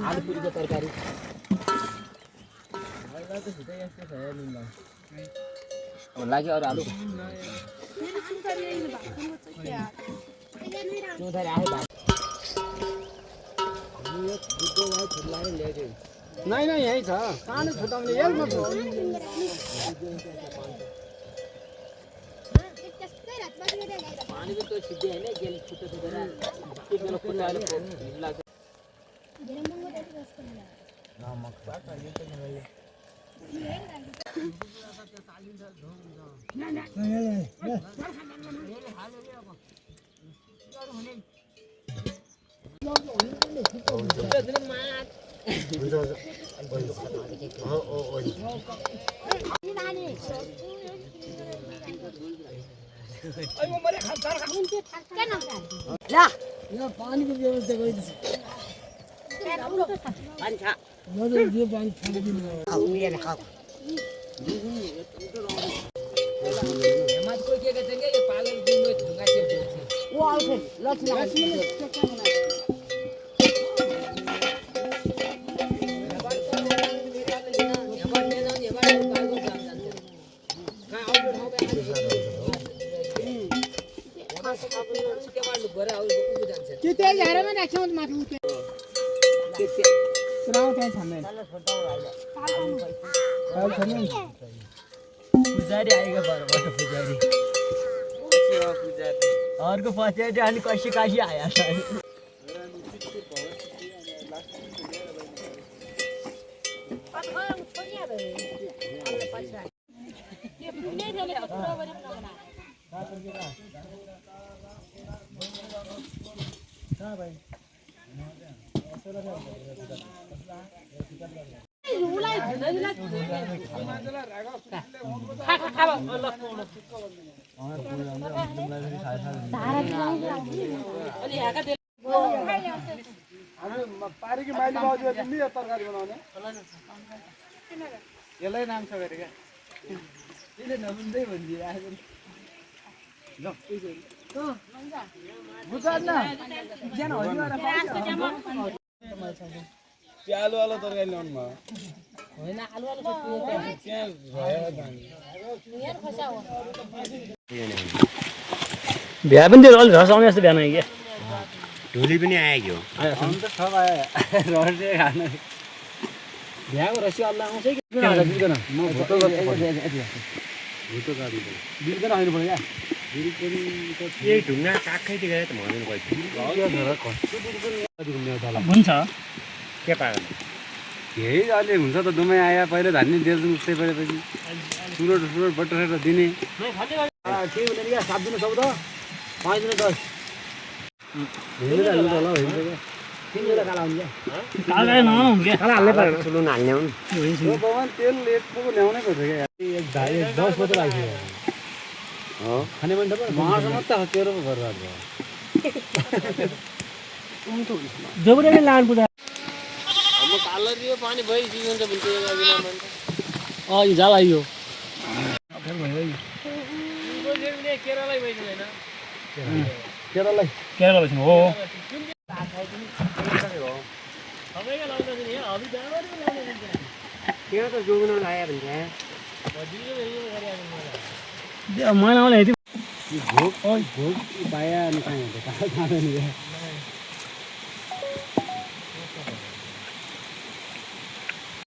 आलू पूरी का तरकारी लाग्यो अरू आलु नहीं नहीं यही छ कान छुटाउने यसमा पानी भी तो सीधे है ना जेल छुट्टे से जरा एक मेरा खुद आलू लाग्यो पानी को व्यवस्था गरिदिन्छ पानी खा यो पानी खादिनु मत कोई के कहते ये पागल दिन में ढंगा से बोलते वो आओ फिर लक्ष्मी किती झाडामा राख्छौ माथि उठे पुराउ त्यहाँ छँदैन पुजारी आएगा बराबर पुजारी और को पछाडि अनि कसी काशी आया पारेकी माइली बाउजूले तिमी यो तरकारी बनाउने यसलाई नाम छ गरे क्या त्यसले नबुझ्दै भनिदिरहेको ल बुझ्दैन ज्यान होइन आलु आलु तरकारी ल्याउनु भयो होइन आलु आलु त्यहाँ गएर जाने भ्या पनि त्यो अलि रस आउने जस्तो बिहान क्या ढोली पनि आयो अन्त ठग आयो रसले खानु भ्याको रसी अल्लाह आउँछ कि बिल्दैन म भोटो गर्छु भोटो गाडी बिल्दैन होइन पर्यो क्या यही ढुङ्गा काखैतिर गएर त भन्दैन हुन्छ के पागल यही अहिले हुन्छ त दुमै आयो पहिला धान्ने देल्छु उस्तै परेपछि सुरोट बटर दिने के हुने क्या 7 दिन 14 5 दिन 10 हेरेर हाल्नु त होला होइन क्या 3 दिन काला हुन्छ काला नहुनु क्या काला हाल्नै पर्यो सुलुन हाल्ने हुन् यो भगवान तेल एकको ल्याउनै पर्छ क्या 10 मात्र राख्यो खाने मन त उहाँसम्म त तेरो पो गरेर जोबरे लहान पुजा मग कालर दियो पाणी भई जीवन च बोलतो विना म्हणता यो झाला यो केरळला पाहिजे नाही ना केरला बस्नु हो सबैका लाउँदा नि हबी दामरी लाउने हुन्छ त्यहाँ त जोग्न लाया भन्छ मैला आउने यति भोक पाया अनि कहाँ हुन्छ कहाँ जाँदैन नि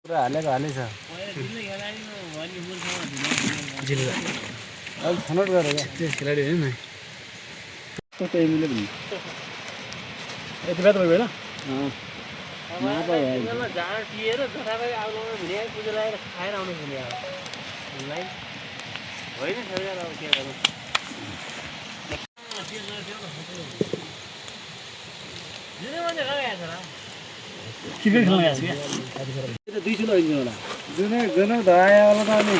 पुरा हालेको हालेछ अलिक छनौट गरेर क्या खेलाडी होइन नि कस्तो एमिले पनि यति बेला तपाईँ होइन जाँड टिएर जताभाइ आउनु भने पूजा लगाएर खाएर आउनु भने होइन सर अब के गर्नु क्रिकेट खेल्न गएको छु 2 किलो हुन्छ होला जुनै धरायावाला त अनि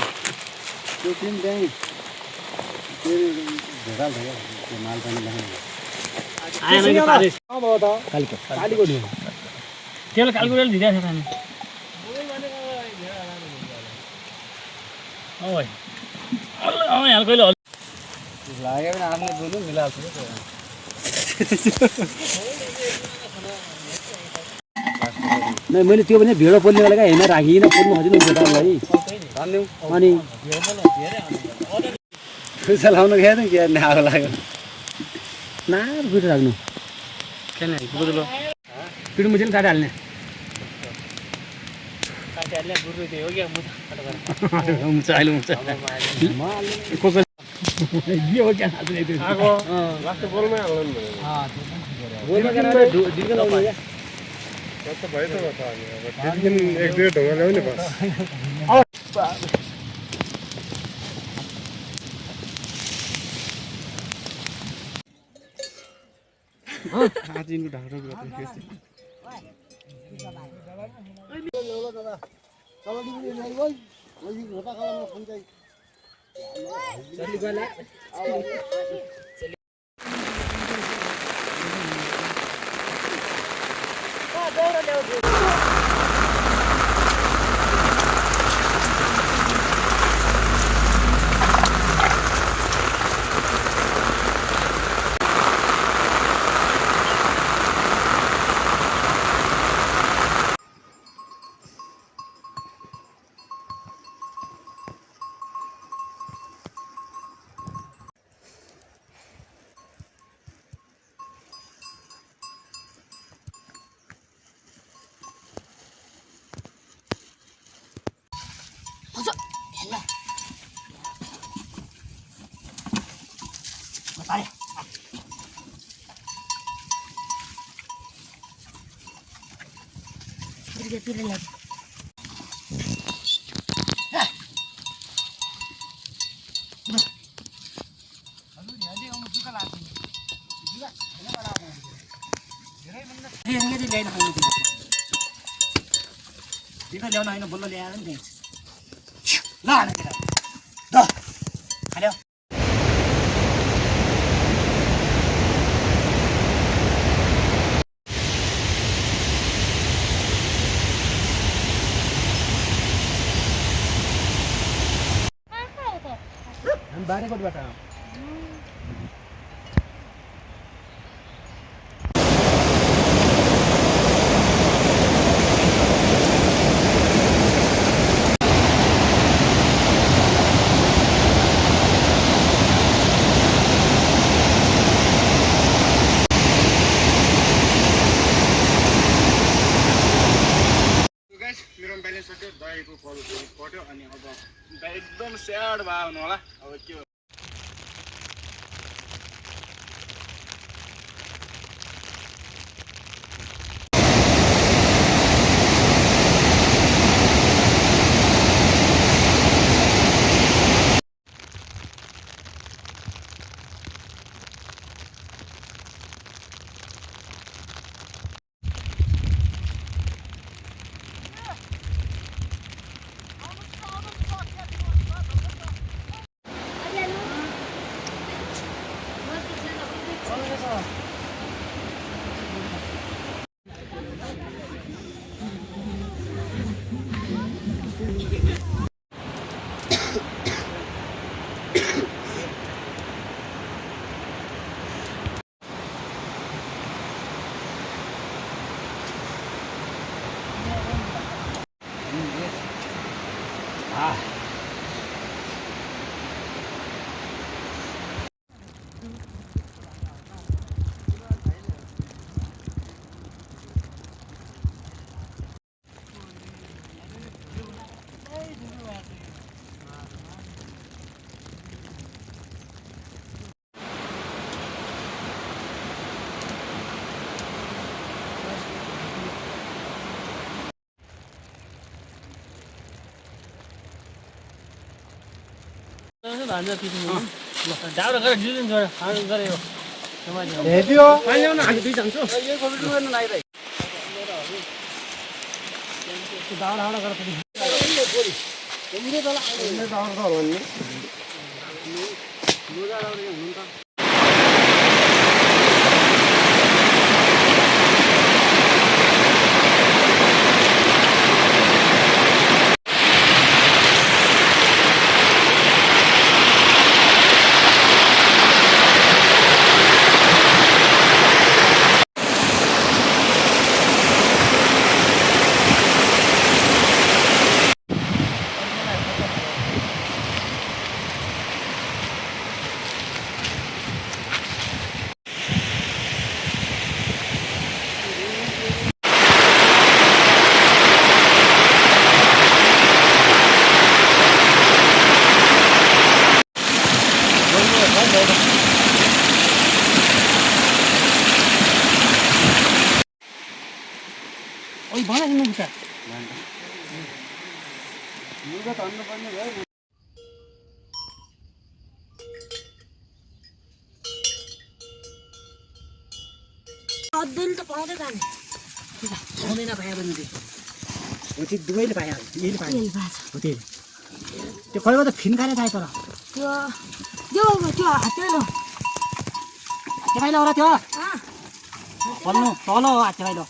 त्यो टिम त्यहीँ भेडाल थियो त्यो माल पानी लाग्ने कालीको नि त्यसले कालकुलेटर दिइरहेको छ भाइ यहाँ कहिले लाग्यो भने आफ्नो बोल्नु मिलाएको छु नै मैले त्यो भने भिडो पोल्ने बेला होइन राखिकन पोल्नु खोजिनु भेटालाई अनि पैसा लाउनु गएको थियो के आगो लाग्यो नार भिडियो राख्नु पिँढी मुझे काट हाल्ने हुन्छ अहिले हुन्छ लास्ट बलमै हाल्नु त भयो त अब दिन एक दुई ढुङ्गा ल्याउने बस आज यिनको ढाक्रो ल्याउन होइन बल्ल ल्याएर नि दिन्छ ल हाल्यो बारीकोटबाट मेरो ब्यालेन्स सक्यो दहीको कल पट्यो अनि अब एकदम स्याड भयो हुनु होला अब के हो डाउरा गरेर दिदिन छोरा खानु गरे हेदियो पानी ल्याउन हामी दुई जान्छौ यो कोभिड गर्न लाग्दै डाउरा हाउडा गरेर ओइ भन नि मुख लुगा धन्नु पर्ने भयो अध्ययन त पाउँदै जाने पाउँदैन पायो भने हो त्यो दुवैले पायो यहीले पायो हो त्यही त्यो कहिले त फिन्काले थाहा तर त्यो त्यो त्यो हातेलो त्यो भाइ ल त्यो पल्नु तल हो हाते भाइ ल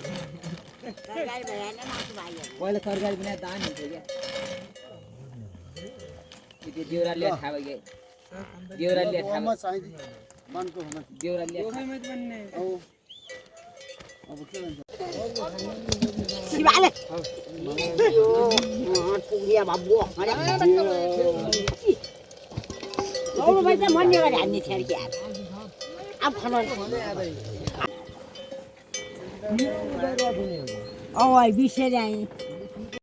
तरकारी भएन मासु भाइयो पहिला तरकारी बनाए दान हुन्थ्यो क्या त्यो देउराले थाहा भयो देउराले थाहा म चाहिँ मनको हुन देउराले अब के भन्छ सिबाले यो पुगिया बाबु अरे औ भाइ त मन्ने गरे हान्ने थियो के यार अब खानु औ भाइ बिसेर आइ